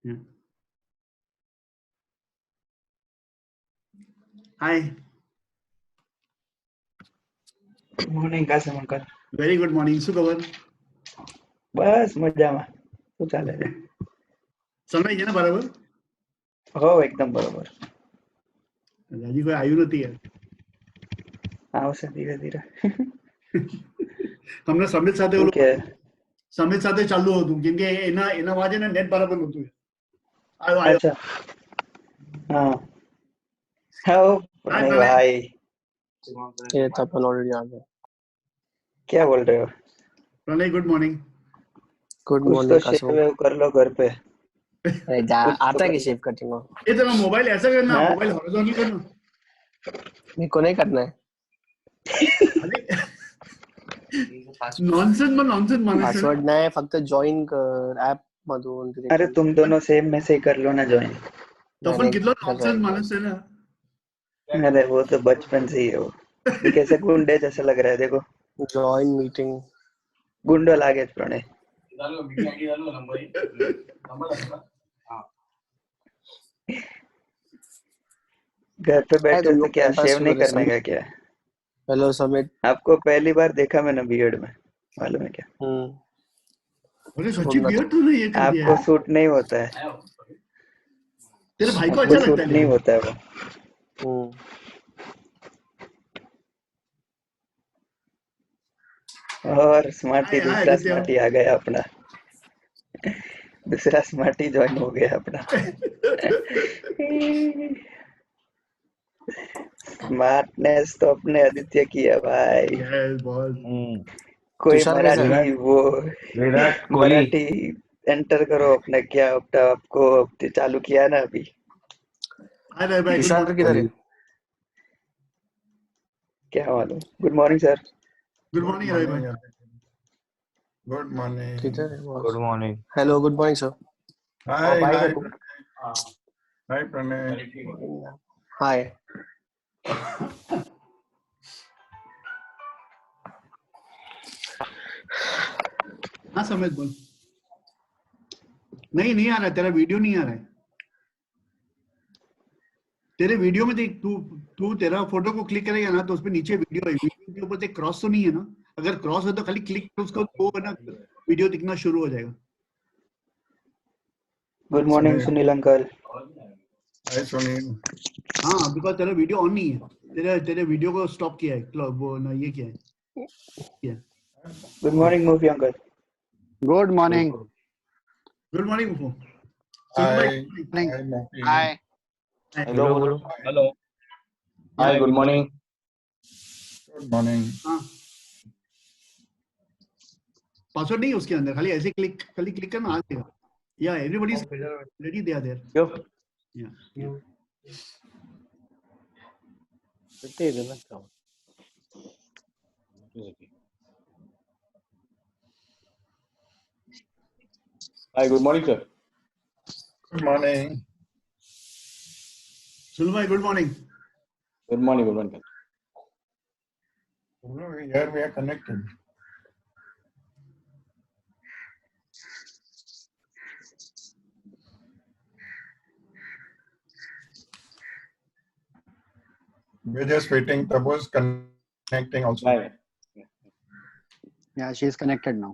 Yeah. Hi. Good morning, Kasim uncle. Very good morning. શું ખબર? બસ મજામાં. શું ચાલે છે? સમય છે ને બરાબર? હો એકદમ બરોબર. હજી કોઈ આવ્યું નથી યાર. આવશે ધીરે ધીરે. હમણાં સમિત સાથે શું ઓલું કે? સમિત સાથે ચાલુ હતું કેમ કે એના વાજે ને નેટ બરાબર નહોતું. આવ્યો. અચ્છા. हाँ. हाउ હાય नहीं પ્રણય. भाई. ये तो अपन ऑलरेडी आ गए। क्या बोल रहे हो? પ્રણય ગુડ મોર્નિંગ. गुड कुछ तो मॉर्निंग कासू। शेव वेव कर लो घर पे. कुछ तो आता है कर कि लो. शेव कटिंग हो? એ तेरा मोबाइल ऐसा करना, हाँ? मोबाइल हॉरिजॉन्टल करना. मेरे को नहीं करना है। अरे नॉनसेंस માં નોનસેન્સ માણસ છે. पासवर्ड नहीं, फक्त जॉइन कर ऐप मधून अरे directly। तुम दोनों सेम में से ही कर लो ना ज्वाइन. તો नहीं પણ नहीं કેટલો कर નોનસેન્સ join। માણસ છે ને. अरे वो तो बचपन से ही है वो. ये कैसे गुंडे जैसे लग रहा है देखो. Join meeting. गुंडो लागे प्रणय. घर पे बैठे तुम तो लोग क्या टाइम पास शेव क्यों नहीं कर रहे? करने का क्या? हेलो समित। आपको पहली बार देखा मैंने बियर्ड में. मालूम है क्या? अरे सच्ची बोलना बियर्ड तूने ये कर दिया आपको है. सूट नहीं होता है. तेरे भाई को आपको अच्छा लगता सूट है नहीं लेकिन. होता है वो. और स्मार्टी हाय हाय दूसरा आदित्य. स्मार्टी आ गया अपना. दूसरा स्मार्टी ज्वाइन हो गया अपना. स्मार्टनेस तो अपने आदित्य की है भाई. Yes boss. कोई तुषार कैसा है? मराठी वो विराट कोहली मराठी एंटर करो अपने. क्या आपको चालू किया ना अभी. हाय भाई भाई गुड तुषार मॉर्निंग. किधर है? क्या मालूम. Good morning sir. Good morning Ravi भाई. गुड मॉर्निंग किधर है good boss? Morning hello good morning sir. Hi bye hi करो. हाय प्रणय हाय। हाँ समित बोल. नहीं आ रहा है तेरा वीडियो नहीं आ रहा है. तेरे वीडियो में देख तू तेरा फोटो को क्लिक करेगा ना तो उसपे नीचे वीडियो है. वीडियो के ऊपर देख क्रॉस तो नहीं है ना. अगर क्रॉस है तो खाली क्लिक कर उसको तो है ना वीडियो दिखना शुरू हो जाएगा. Good morning Sunil uncle. Hi Sunil हाँ बिकॉज तेरा वीडियो ऑन नहीं है. तेरे वीडियो को स्टॉप किया है. वो ना ये क्या है. Good morning movie uncle. Good morning. Good morning मुफो. Hi Morning. Hi Moti Hi. Hello बोलो hello hi good morning good morning हाँ पासवर्ड नहीं है उसके अंदर. खाली ऐसे क्लिक करना आ जाएगा. Yeah everybody is ready they are there. क्यों या कितने दिन लगता है hi good morning sir good morning सुन भाई good morning. Good morning here we are connected we're just waiting. Tabo's connecting also. Bye Yeah, she is connected now.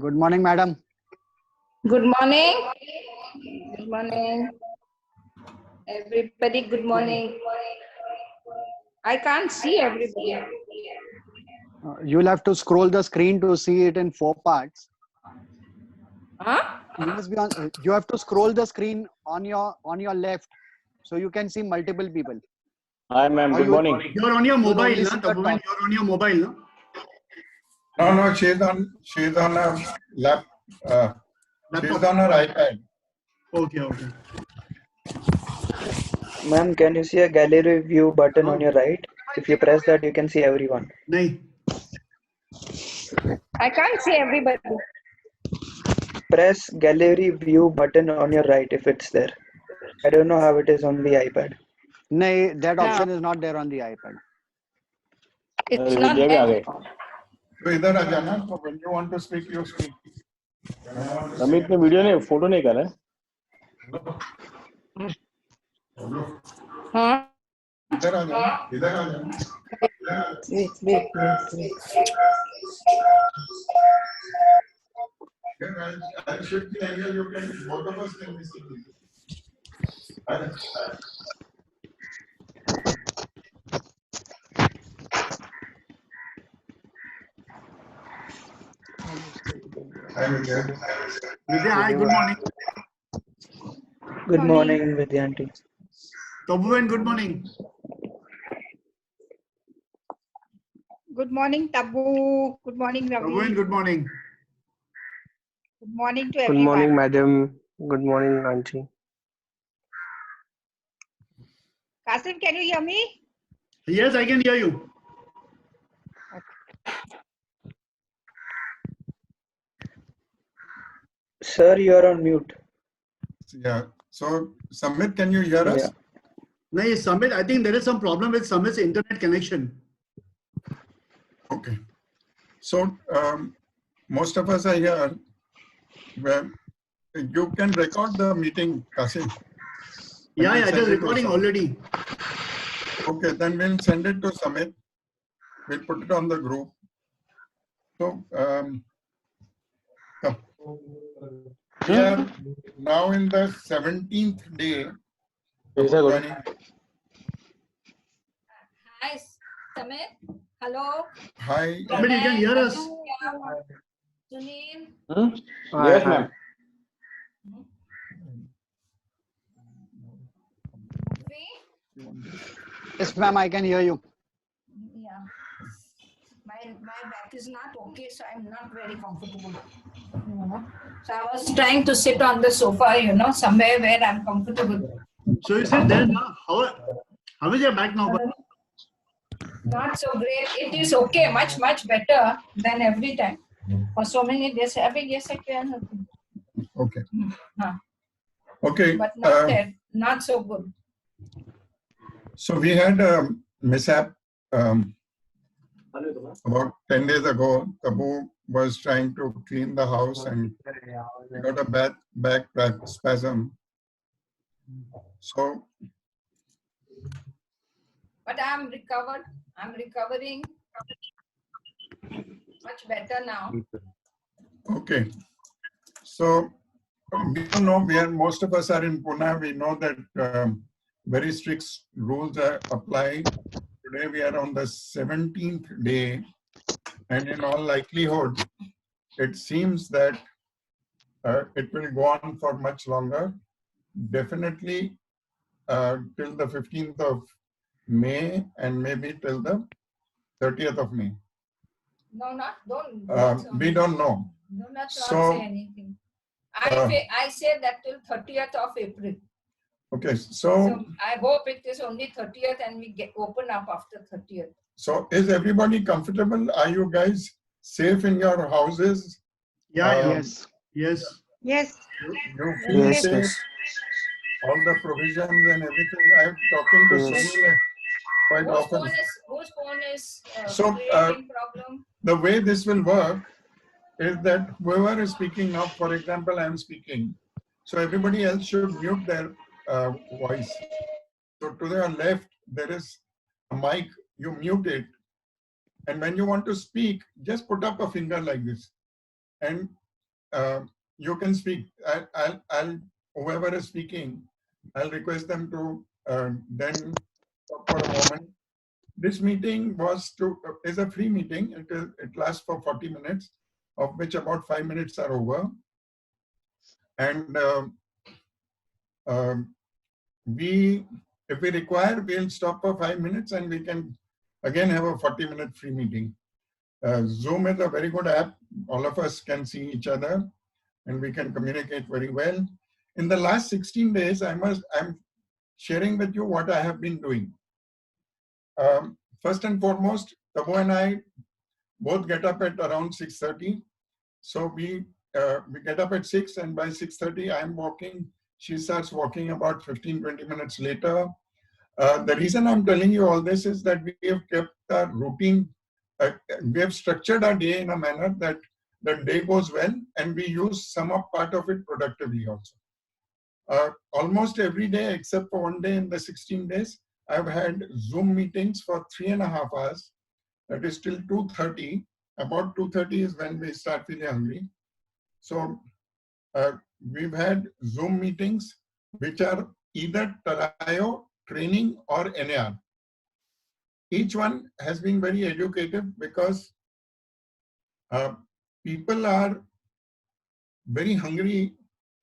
Good morning, madam. Good morning. Good morning. Everybody, good morning. I can't see everybody. You'll have to scroll the screen to see it in 4 parts. Huh? You must be on. You have to scroll the screen on your left, so you can see multiple people. Hi ma'am Or good you- morning You are on your You'll mobile, only na? see the Tabu, top. you are on your mobile, no? No, she's on a lap. She's on her iPad. Okay. Ma'am, can you see a gallery view button on your right? If you press that, you can see everyone. नहीं. I can't see everybody. Press gallery view button on your right if it's there. I don't know how it is on the iPad. No, that No. option is not there on the iPad. It's not ये भी आ there. गए तो इधर आ जाना. So when you want to speak, you speak. समित ने video नहीं photo नहीं करा है Huh? इधर आ जाना. इधर आ जाना. I'll shift the angle. You can, both of us can be seen. Hi, Vidya. Vidya, hi, good morning. Good morning, Vidyanti. Tabuven, good morning. Good morning, Tabu. Good morning, Ravi. Tabuven, good morning. Good morning to Good everyone. morning, madam. Good morning, auntie. Kasim, can you hear me? Yes, I can hear you. Sir, you are on mute. Yeah. So, Samit, can you hear us? Yeah. No, Samit, I think there is some problem with Samit's internet connection. Okay. So, most of us are here. Where you can record the meeting, Kasim. Yeah, we'll it send is it to recording Samit. already. Okay, then we'll send it to Samit. We'll put it on the group. So, come. We are now in the 17th day. ऐसा करो Joining. Hi, Samit. Hello. Hi. Samit, you can hear us. Sunil. Hi, yes hi. Ma'am Yes, ma'am, I can hear you. Yeah. My back is not okay, so I'm not very comfortable. So I was trying to sit on the sofa, somewhere where I'm comfortable. So you sit there now. How is your back now? Not so great. It is okay, much better than every time. For so many days, yes, I can. Okay. Huh. Okay. But not that, not so good. So we had a mishap about 10 days ago. Tabu was trying to clean the house and got a back spasm. So, But I'm recovered. I'm recovering much better now. okay. So we don't know. Most of us are in Pune. We know that very strict rules apply. Today we are on the 17th day, and in all likelihood, it seems that it will go on for much longer. Definitely till the 15th of May and maybe till the 30th of May. No, don't. We don't know. Do not So, say anything. I say that till 30th of April. Okay, So I hope it is only 30th and we open up after 30th. So is everybody comfortable? Are you guys safe in your houses? Yeah. Yes. Yes. Yes. You feel Yes, safe? yes. All the provisions and everything. I'm talking to Yes. Sunil quite often. Whose phone is So, creating problem? The way this will work is that whoever is speaking now, for example, I'm speaking. So everybody else should mute their voice. So to their left, there is a mic, you mute it. And when you want to speak, just put up a finger like this. And you can speak. Whoever is speaking, I'll request them to then talk for a moment. This meeting is a free meeting. It lasts for 40 minutes, of which about 5 minutes are over. And if we require, we'll stop for 5 minutes and we can again have a 40-minute free meeting. Zoom is a very good app. All of us can see each other and we can communicate very well. In the last 16 days, I'm sharing with you what I have been doing. First and foremost, Tabu and I both get up at around 6:30. So we get up at 6 and by 6:30 I'm walking. She starts walking about 15-20 minutes later. The reason I'm telling you all this is that we have kept our routine, we have structured our day in a manner that the day goes well and we use some of part of it productively also. Almost every day except for one day in the 16 days, I've had Zoom meetings for 3.5 hours. That is till 2:30. About 2:30 is when we start feeling hungry. So we've had Zoom meetings which are either Tarayo, training or NAR. Each one has been very educative because people are very hungry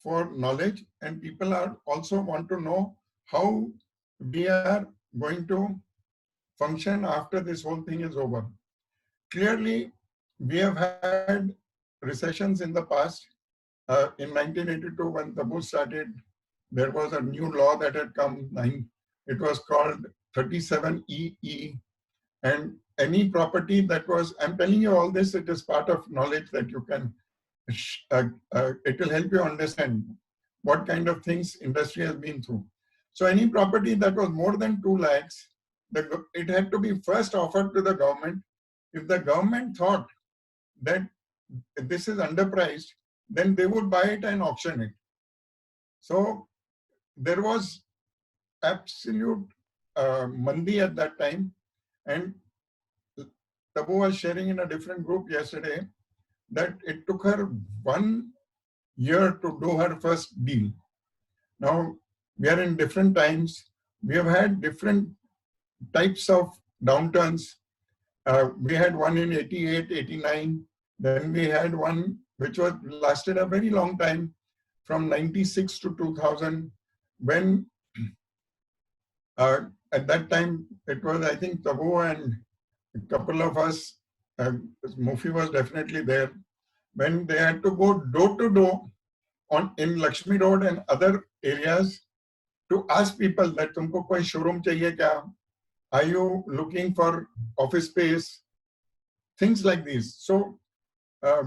for knowledge and people are also want to know how we are going to function after this whole thing is over. Clearly, we have had recessions in the past. In 1982, when Tabu started, there was a new law that had come. It was called 37EE. And any property that was, I'm telling you all this, it is part of knowledge that you can, it will help you understand what kind of things industry has been through. So any property that was more than 2 lakhs, it had to be first offered to the government. If the government thought that this is underpriced, then they would buy it and auction it. So there was absolute mandi at that time. And Tabu was sharing in a different group yesterday that it took her 1 year to do her first deal. Now, we are in different times. We have had different types of downturns. We had one in 88, 89. Then we had one which was lasted a very long time from 96 to 2000 when at that time it was, I think, Tabu and a couple of us, Mufi was definitely there, when they had to go door to door in Lakshmi Road and other areas to ask people that tumko koi showroom chahiye kya? Are you looking for office space? Things like these. So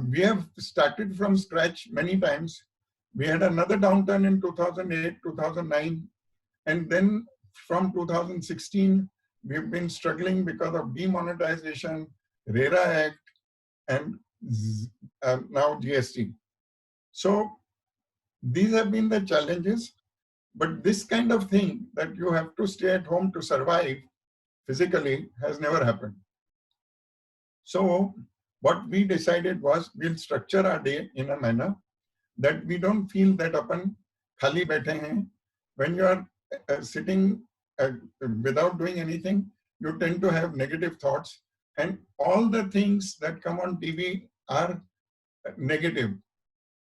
we have started from scratch many times. We had another downturn in 2008, 2009. And then from 2016, we've been struggling because of demonetization, RERA Act, and now GST. So these have been the challenges. But this kind of thing that you have to stay at home to survive physically has never happened. So what we decided was we'll structure our day in a manner that we don't feel that apan khali baithe hain. When you are sitting without doing anything, you tend to have negative thoughts, and all the things that come on TV are negative.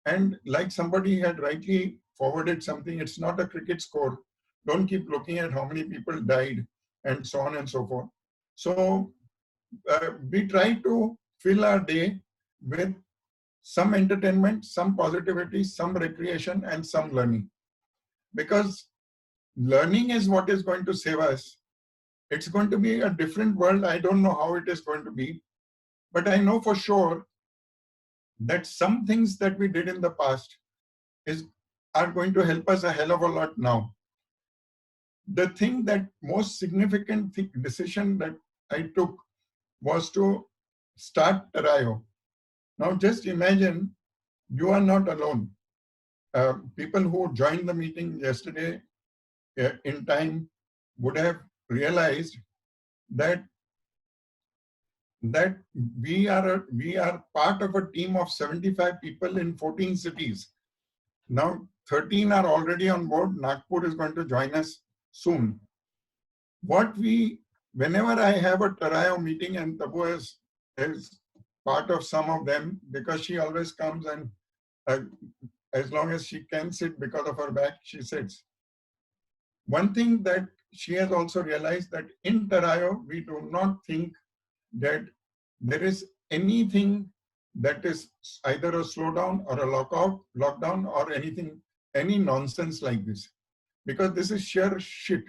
And like somebody had rightly forwarded something, it's not a cricket score. Don't keep looking at how many people died and so on and so forth. So we try to fill our day with some entertainment, some positivity, some recreation, and some learning. Because learning is what is going to save us. It's going to be a different world. I don't know how it is going to be, but I know for sure that some things that we did in the past are going to help us a hell of a lot now. The thing that most significant decision that I took was to start Tarayo. Now just imagine you are not alone. People who joined the meeting yesterday in time would have realized that we are part of a team of 75 people in 14 cities. Now 13 are already on board. Nagpur is going to join us soon. Whenever I have a Tarayo meeting, and Tabu is part of some of them because she always comes and as long as she can sit because of her back, she sits. One thing that she has also realized that in Tarayo, we do not think that there is anything that is either a slowdown or a lockdown or anything, any nonsense like this. Because this is sheer shit.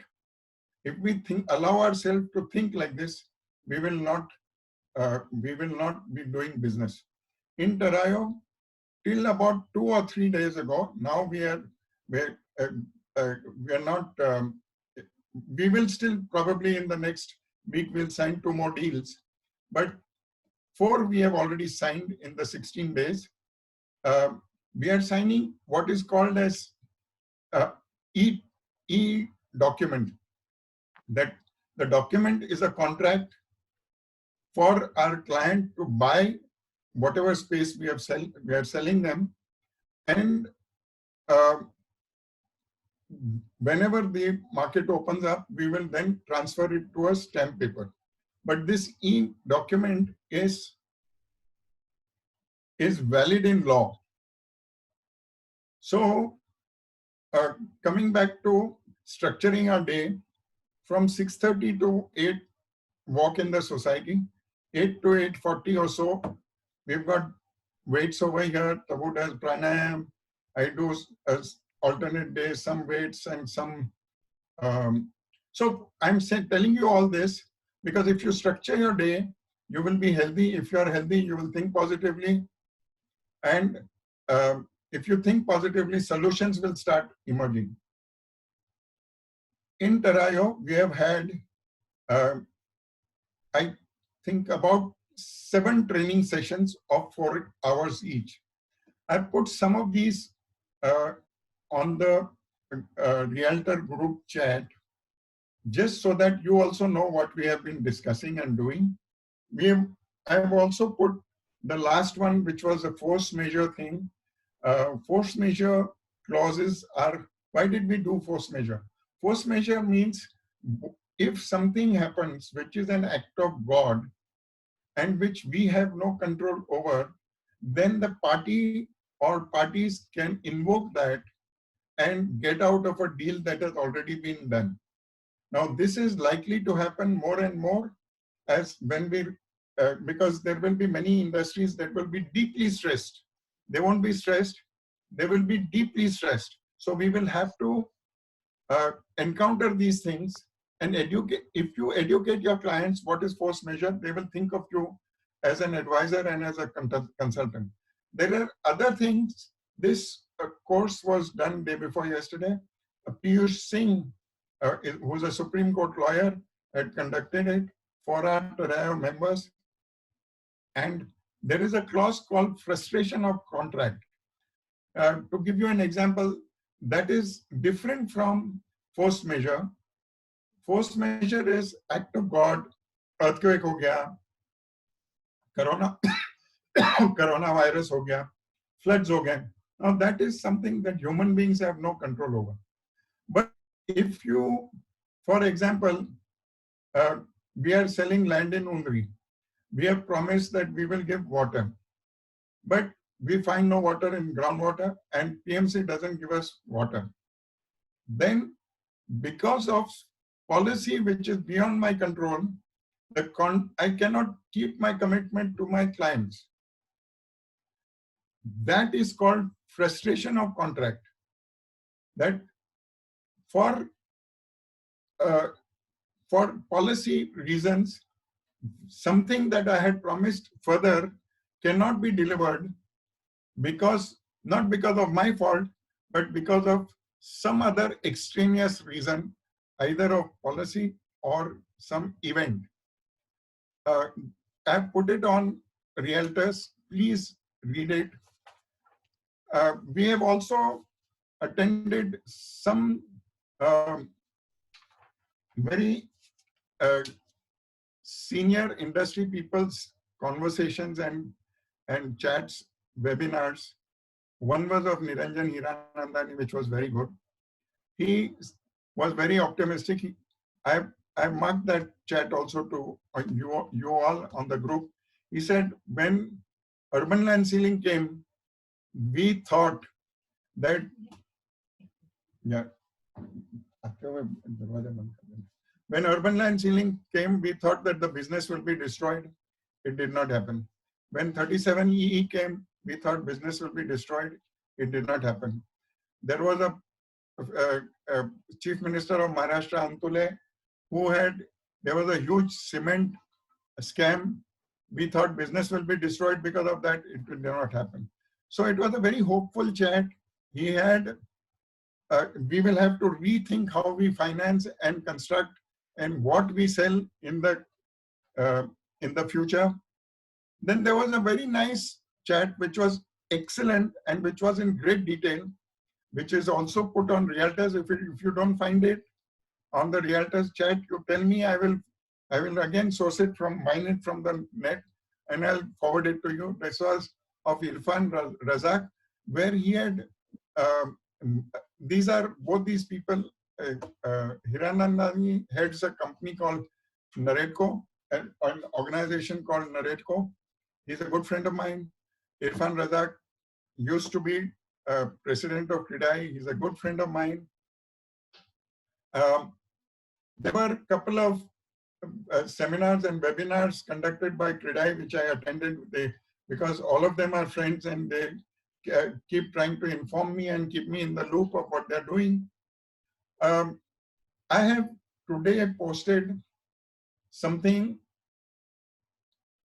If we allow ourselves to think like this, we will not be doing business. In Tarayo, till about 2 or 3 days ago, now we are not we will still probably in the next week we'll sign 2 more deals, but 4 we have already signed in the 16 days. We are signing what is called as e-document. That the document is a contract for our client to buy whatever space we are selling them, and whenever the market opens up, we will then transfer it to a stamp paper. But this e-document is valid in law. So coming back to structuring our day, from 6:30 to 8, walk in the society. 8 to 8:40 or so, we've got weights over here. Tabu does pranayam. I do alternate days, some weights and some. So I'm telling you all this because if you structure your day, you will be healthy. If you are healthy, you will think positively. And if you think positively, solutions will start emerging. In Tarayo, we have had, I think, about 7 training sessions of 4 hours each. I put some of these on the Realtor group chat, just so that you also know what we have been discussing and doing. I have also put the last one, which was a force majeure thing. Force majeure clauses are, why did we do force majeure? Force majeure means if something happens which is an act of God and which we have no control over, then the party or parties can invoke that and get out of a deal that has already been done. Now, this is likely to happen more and more as when we, because there will be many industries that will be deeply stressed. They won't be stressed, they will be deeply stressed. So we will have to encounter these things and educate. If you educate your clients what is force majeure, they will think of you as an advisor and as a consultant. There are other things. This course was done day before yesterday. Piyush Singh, who's a Supreme Court lawyer, had conducted it for our Tarayo members. And there is a clause called frustration of contract. To give you an example, that is different from force majeure. Force majeure is act of God, earthquake ho gaya, coronavirus ho gaya, floods ho gaya. Now that is something that human beings have no control over. But if you, for example, we are selling land in Undri. We have promised that we will give water, but we find no water in groundwater and PMC doesn't give us water. Then because of policy which is beyond my control, I cannot keep my commitment to my clients. That is called frustration of contract. That for policy reasons, something that I had promised further cannot be delivered because, not because of my fault, but because of some other extraneous reason, either of policy or some event. I've put it on Realtors. Please read it. We have also attended some very senior industry people's conversations and chats, webinars. One was of Niranjan Hiranandani, which was very good. He was very optimistic. I marked that chat also to you all on the group. He said, when urban land ceiling came, we thought that, yeah, when urban land ceiling came, we thought that the business will be destroyed. It did not happen. When 37EE came, we thought business will be destroyed. It did not happen. There was a Chief Minister of Maharashtra, Antule, there was a huge cement scam. We thought business will be destroyed because of that. It did not happen. So it was a very hopeful chat. He had we will have to rethink how we finance and construct and what we sell in the future. Then there was a very nice chat which was excellent and which was in great detail, which is also put on Realtors. If you don't find it on the Realtors chat, you tell me. I will again source it from the net, and I'll forward it to you. This was of Irfan Razak, where he had these are both these people. Hiranandani heads a company called Naretco, an organization called Naretco. He's a good friend of mine. Irfan Razak used to be president of CREDAI. He's a good friend of mine. There were a couple of seminars and webinars conducted by CREDAI, which I attended because all of them are friends and they keep trying to inform me and keep me in the loop of what they're doing. I have today posted something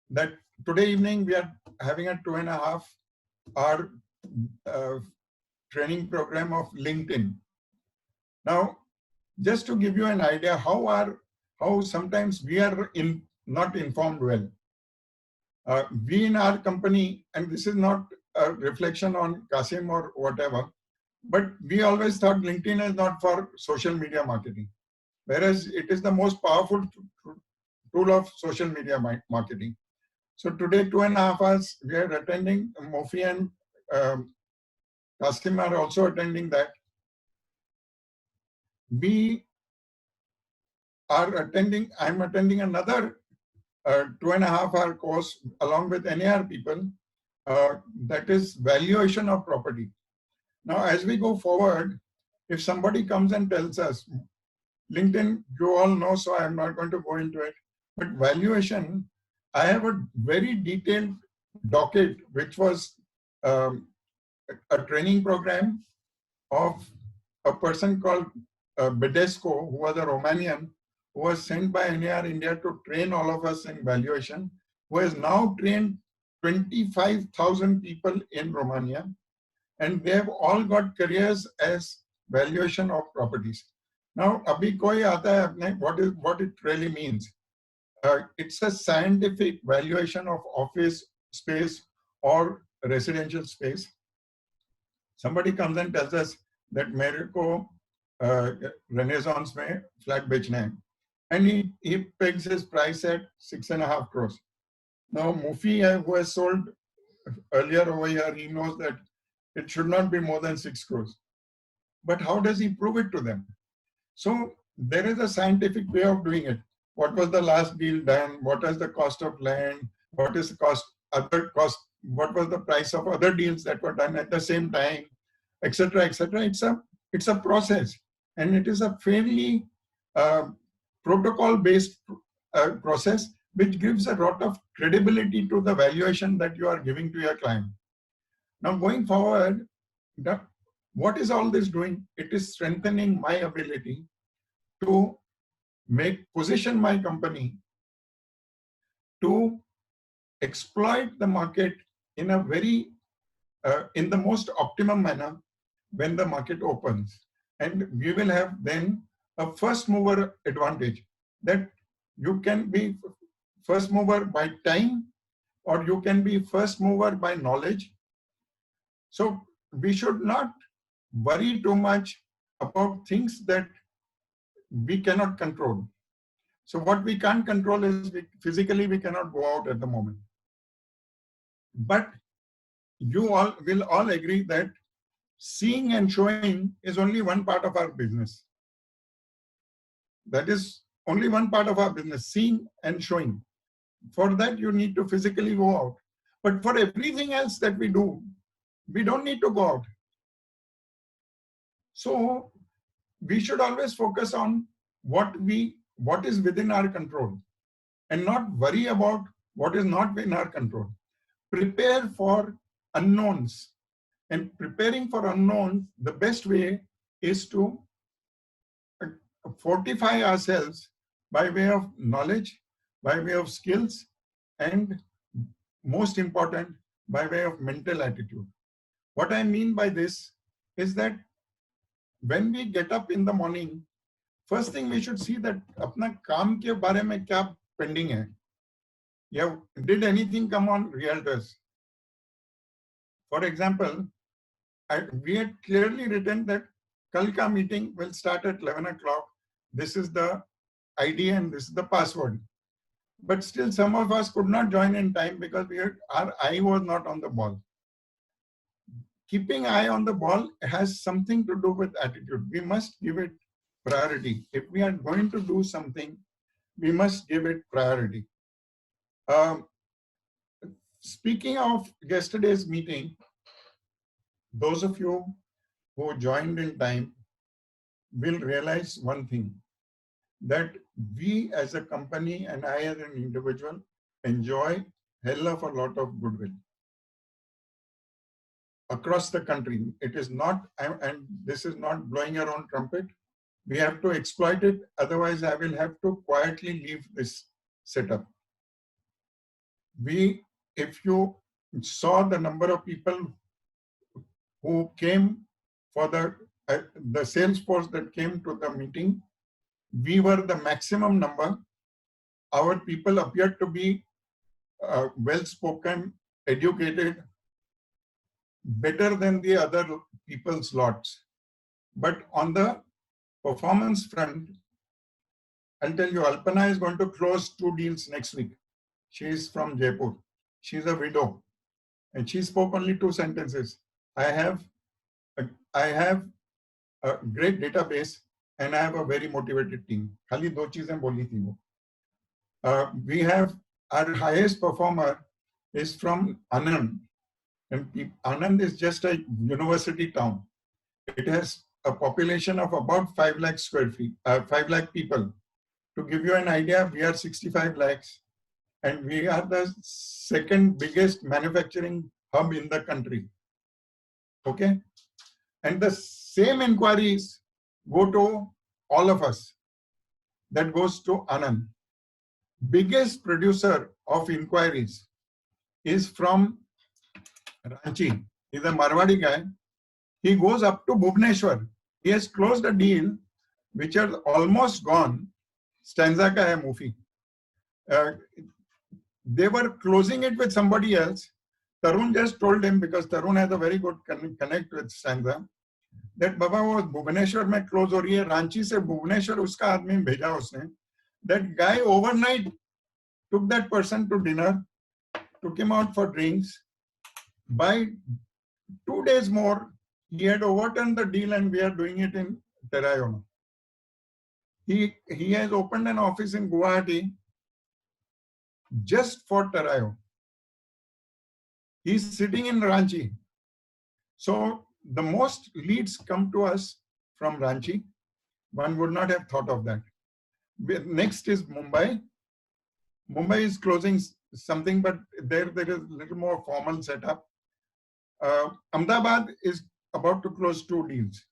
that today evening we are having a 2.5-hour training program of LinkedIn. Now, just to give you an idea how sometimes we are not informed well. We in our company, and this is not a reflection on Kasim or whatever, but we always thought LinkedIn is not for social media marketing, whereas it is the most powerful tool of social media marketing. So today, 2.5 hours, we are attending. Mofi and Kasim are also attending that. I'm attending another 2.5-hour course along with NAR people, that is valuation of property. Now, as we go forward, if somebody comes and tells us, LinkedIn, you all know, so I'm not going to go into it, but valuation, I have a very detailed docket, which was a training program of a person called Bedesco, who was a Romanian, who was sent by NAR India to train all of us in valuation, who has now trained 25,000 people in Romania, and they have all got careers as valuation of properties. Now, abhi koi aata hai apne, what it really means. It's a scientific valuation of office space or residential space. Somebody comes and tells us that मेरे को Renaissance में flat बेचना है, and he pegs his price at 6.5 crores. Now Mufi, who has sold earlier over here, he knows that it should not be more than 6 crores. But how does he prove it to them? So there is a scientific way of doing it. What was the last deal done? What is the cost of land? What is the cost, other cost? What was the price of other deals that were done at the same time, etc., etc. It's a process, and it is a fairly protocol-based process, which gives a lot of credibility to the valuation that you are giving to your client. Now, going forward, what is all this doing? It is strengthening my ability to position my company to exploit the market in a very, in the most optimum manner when the market opens. And we will have then a first mover advantage, that you can be first mover by time, or you can be first mover by knowledge. So we should not worry too much about things that we cannot control. So what we can't control is physically we cannot go out at the moment. But you all will all agree that seeing and showing is only one part of our business. That is only one part of our business, seeing and showing. For that, you need to physically go out. But for everything else that we do, we don't need to go out. So we should always focus on what is within our control and not worry about what is not within our control. Prepare for unknowns. And preparing for unknowns, the best way is to fortify ourselves by way of knowledge, by way of skills, and most important, by way of mental attitude. What I mean by this is that when we get up in the morning, first thing we should see that अपना काम के बारे में क्या pending है. Yeah, did anything come on Realtors? For example, we had clearly written that कल का meeting will start at 11 o'clock. This is the ID and this is the password. But still some of us could not join in time because our eye was not on the ball. Keeping eye on the ball has something to do with attitude. We must give it priority. If we are going to do something, we must give it priority. Speaking of yesterday's meeting, those of you who joined in time will realize one thing, that we as a company and I as an individual enjoy hell of a lot of goodwill across the country. It is not, and this is not blowing your own trumpet. We have to exploit it. Otherwise, I will have to quietly leave this setup. If you saw the number of people who came for the sales force that came to the meeting, we were the maximum number. Our people appeared to be well-spoken, educated, better than the other people's lots. But on the performance front, I'll tell you, Alpana is going to close 2 deals next week. She is from Jaipur. She's a widow. And she spoke only 2 sentences. I have a great database and I have a very motivated team. Khali 2 cheezein boli thi wo. We have our highest performer is from Anand. And Anand is just a university town. It has a population of about 5 lakh square feet, 5 lakh people. To give you an idea, we are 65 lakhs and we are the second biggest manufacturing hub in the country. Okay? And the same inquiries go to all of us. That goes to Anand. Biggest producer of inquiries is from Ranchi. He's a Marwadi guy. He goes up to Bhubaneswar. He has closed a deal which has almost gone. Stanza ka hai movie. They were closing it with somebody else. Tarun just told him, because Tarun has a very good connect with Stanza, that Baba was Bhubaneswar mein close ho rahi hai. Ranchi se Bhubaneswar uska aadmi bheja usne. That guy overnight took that person to dinner, took him out for drinks. By 2 days more, he had overturned the deal and we are doing it in Terayo. He has opened an office in Guwahati just for Terayo. He's sitting in Ranchi. So the most leads come to us from Ranchi. One would not have thought of that. Next is Mumbai. Mumbai is closing something, but there is a little more formal setup. Ahmedabad is about to close 2 deals.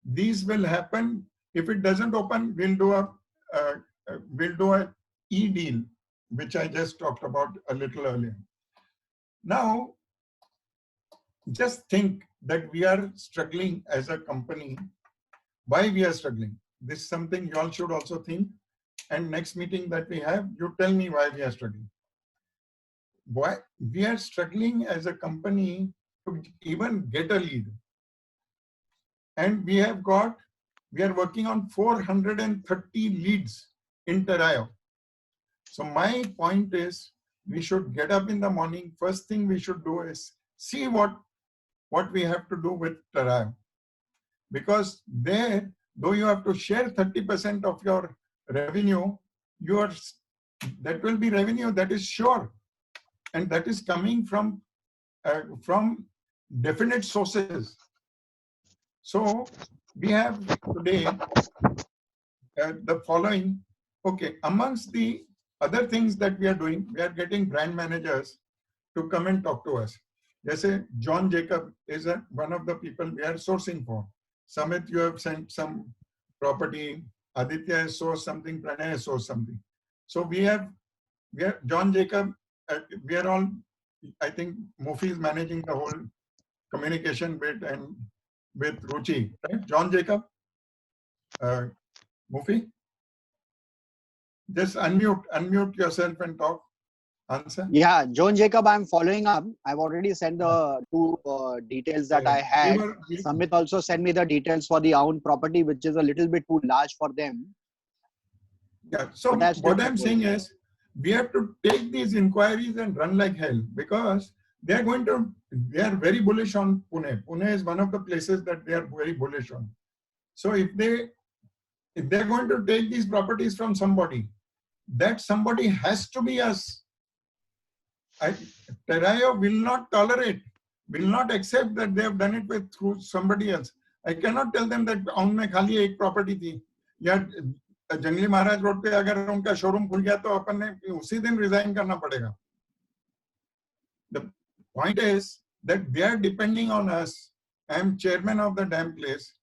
These will happen. If it doesn't open, we'll do a e-deal, which I just talked about a little earlier. Now, just think that we are struggling as a company. Why we are struggling? This is something you all should also think. And next meeting that we have, you tell me why we are struggling. Why we are struggling as a company to even get a lead. And we are working on 430 leads in Terayo. So my point is, we should get up in the morning. First thing we should do is see what we have to do with Terayo. Because there, though you have to share 30% of your revenue, that will be revenue that is sure. And that is coming from definite sources. So we have today the following. Okay, amongst the other things that we are doing, we are getting brand managers to come and talk to us. Jesse, John Jacob is one of the people we are sourcing for. Samit, you have sent some property. Aditya has sourced something. Pranay has sourced something. So we are John Jacob. We are all. I think Mufi is managing the whole communication bit and with Ruchi, right? John Jacob. Mufi, just unmute yourself and talk. Answer. Yeah, John Jacob, I'm following up. I've already sent the two details that I had. Samit also sent me the details for the own property, which is a little bit too large for them. Yeah. So what I'm saying is, we have to take these inquiries and run like hell, because they are very bullish on Pune. Pune is one of the places that they are very bullish on. So if they're going to take these properties from somebody, that somebody has to be us. Terayo will not tolerate, will not accept that they have done it through somebody else. I cannot tell them that उनमें खाली एक property थी, या जंगली महाराज road पे अगर उनका showroom खुल गया तो अपन ने उसी दिन रिजाइन करना पड़ेगा. The point is that they are depending on us. I am chairman of the damn place,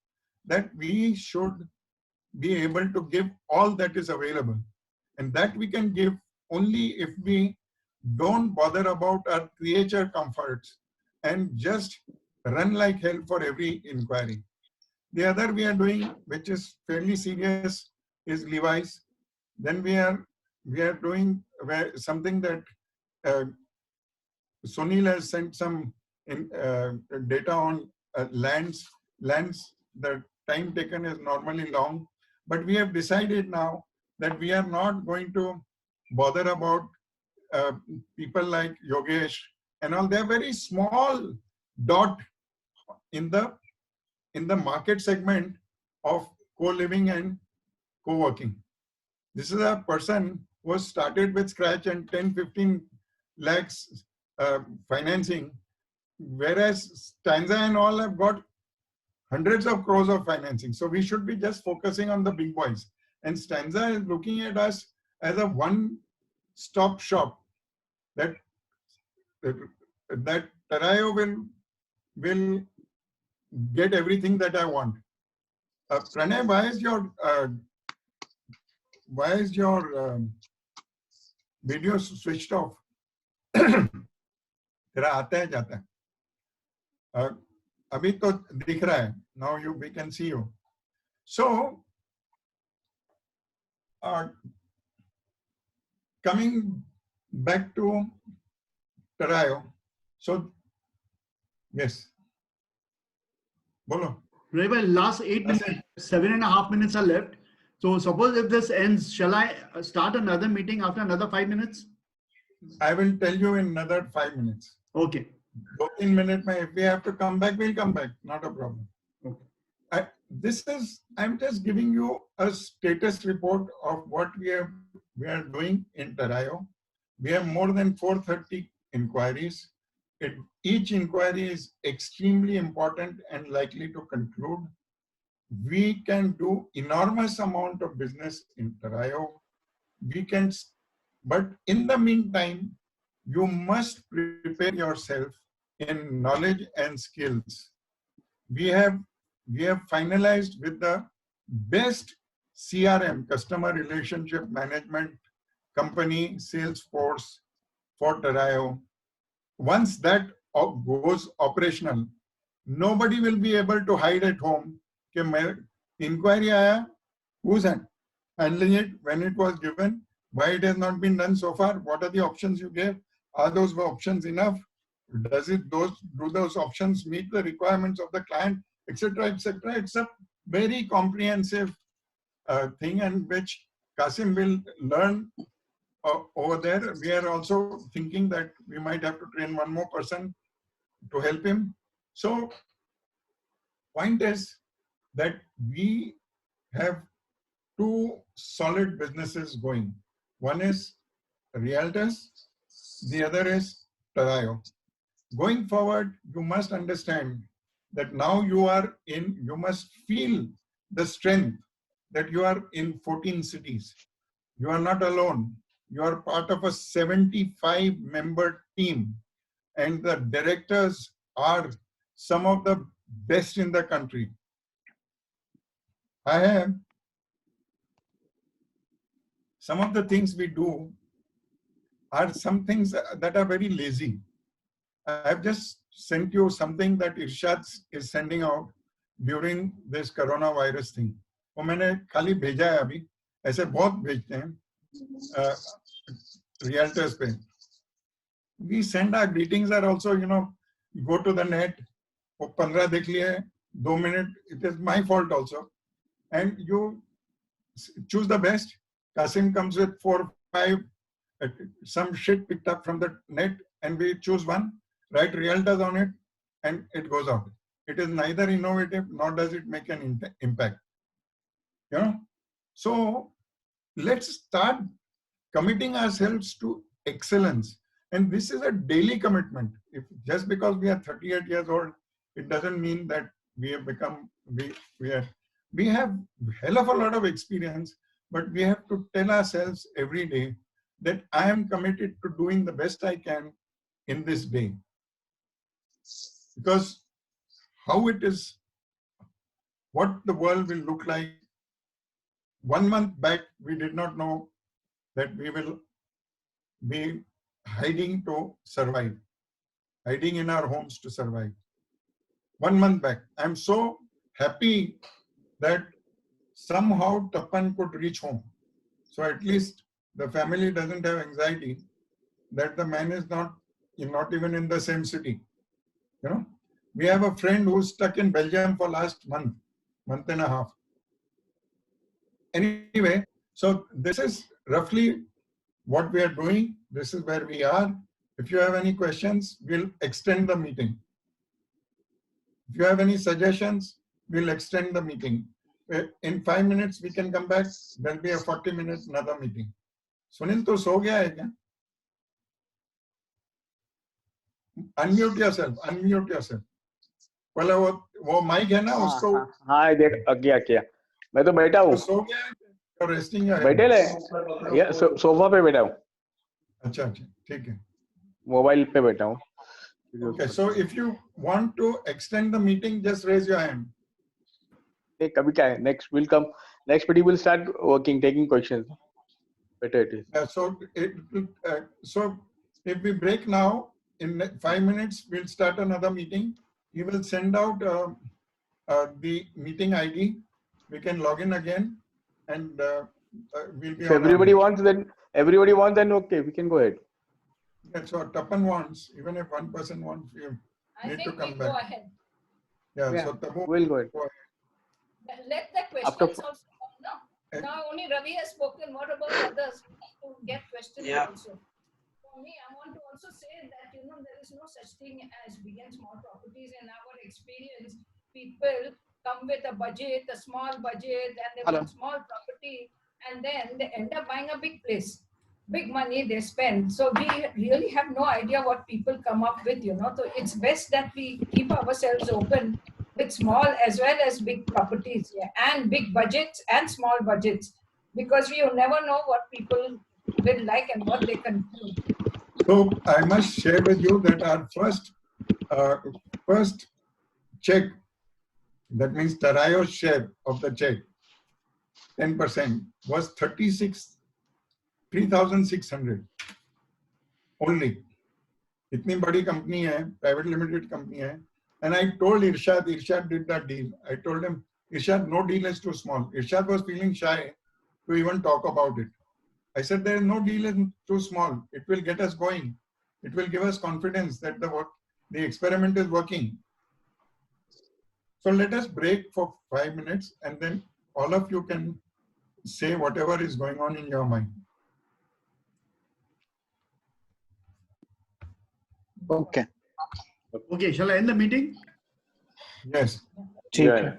that we should be able to give all that is available, and that we can give only if we don't bother about our creature comforts and just run like hell for every inquiry. The other we are doing, which is fairly serious, is Levi's. Then we are doing something that Sunil has sent some data on lands. The time taken is normally long, but we have decided now that we are not going to bother about people like Yogesh and all. They're very small dot in the market segment of co-living and co-working. This is a person who was started with scratch and 10-15 lakhs financing, whereas Stanza and all have got hundreds of crores of financing. So we should be just focusing on the big boys. And Stanza is looking at us as a one-stop shop, that Terayo will get everything that I want. Pranay, why is your video switched off? तेरा आता है जाता है. अभी तो दिख रहा है. Now we can see you. So coming back to Terayo. So yes, bolo. Right, last 8 minutes, 7.5 minutes are left. So suppose if this ends, shall I start another meeting after another 5 minutes? I will tell you in another 5 minutes. Okay. 15 minutes, if we have to come back, we'll come back. Not a problem. Okay. I'm just giving you a status report of what we are doing in Terayo. We have more than 430 inquiries. Each inquiry is extremely important and likely to conclude. We can do enormous amount of business in Terayo. But in the meantime, you must prepare yourself in knowledge and skills. We have finalized with the best CRM, customer relationship management company, Salesforce for Terayo. Once that goes operational, nobody will be able to hide at home. Inquiry aaya, who's handling it, when it was given, why it has not been done so far, what are the options you gave, are those options enough, do those options meet the requirements of the client, etc., etc. It's a very comprehensive thing, and which Kasim will learn over there. We are also thinking that we might have to train one more person to help him. So point is that we have two solid businesses going. One is Realtors, the other is Terayo. Going forward, you must understand that now you must feel the strength that you are in 14 cities. You are not alone. You are part of a 75-member team, and the directors are some of the best in the country. Some of the things we do are some things that are very lazy. I've just sent you something that Irshad is sending out during this coronavirus thing. वो मैंने खाली भेजा है अभी, ऐसे बहुत भेजते हैं realtors पे. We send our greetings are also, you know, go to the net, वो 15 देख लिए, 2 minute, it is my fault also, and you choose the best. Kasim comes with 4, 5, some shit picked up from the net, and we choose one, write realtors on it, and it goes out. It is neither innovative nor does it make an impact. You know, so let's start committing ourselves to excellence, and this is a daily commitment. If just because we are 38 years old, it doesn't mean that we have become we have hell of a lot of experience, but we have to tell ourselves every day that I am committed to doing the best I can in this day. Because how it is, what the world will look like. 1 month back, we did not know that we will be hiding to survive, hiding in our homes to survive. 1 month back, I'm so happy that somehow Tapan could reach home. So at least the family doesn't have anxiety that the man is not even in the same city. You know, we have a friend who's stuck in Belgium for last month and a half. Anyway, so this is roughly what we are doing. This is where we are. If you have any questions, we'll extend the meeting. If you have any suggestions, we'll extend the meeting. In 5 minutes, we can come back. There'll be a 40 minutes another meeting. Sunil, तो सो गया है क्या? Unmute yourself. Unmute yourself. पहले वो mic है ना उसको. हाँ देख किया. मैं तो बैठा हूँ. सो गया है. Resting है. बैठे ले. या सोफा पे बैठा हूँ. अच्छा ठीक है. मोबाइल पे बैठा हूँ. Okay, so if you want to extend the meeting, just raise your hand. कभी क्या है? Next will come. Next meeting will start working, taking questions. Better it is. So if we break now, in 5 minutes we'll start another meeting. You will send out the meeting ID. We can log in again, and we'll be. If everybody wants, then okay, we can go ahead. That's what Tapan wants. Even if one person wants, you need to come back. Go ahead. Yeah. So Tapan, we'll go ahead. Let the questions also come now. Now only Ravi has spoken. What about others? To get questions also. For me, I want to also say that there is no such thing as big and small properties. In our experience, people come with a budget, a small budget, and they want small property, and then they end up buying a big place. Big money they spend. So we really have no idea what people come up with. So it's best that we keep ourselves open with small as well as big properties, and big budgets and small budgets, because we never know what people will like and what they can do. So I must share with you that our first check, that means Tarayo's share of the check, 10%, was 3,600 only. Itni badi company hai, private limited company hai. And I told Irshad did that deal. I told him, Irshad, no deal is too small. Irshad was feeling shy to even talk about it. I said, there is no deal is too small. It will get us going. It will give us confidence that the experiment is working. So let us break for 5 minutes, and then all of you can say whatever is going on in your mind. Okay. Okay, shall I end the meeting? Yes. Yeah.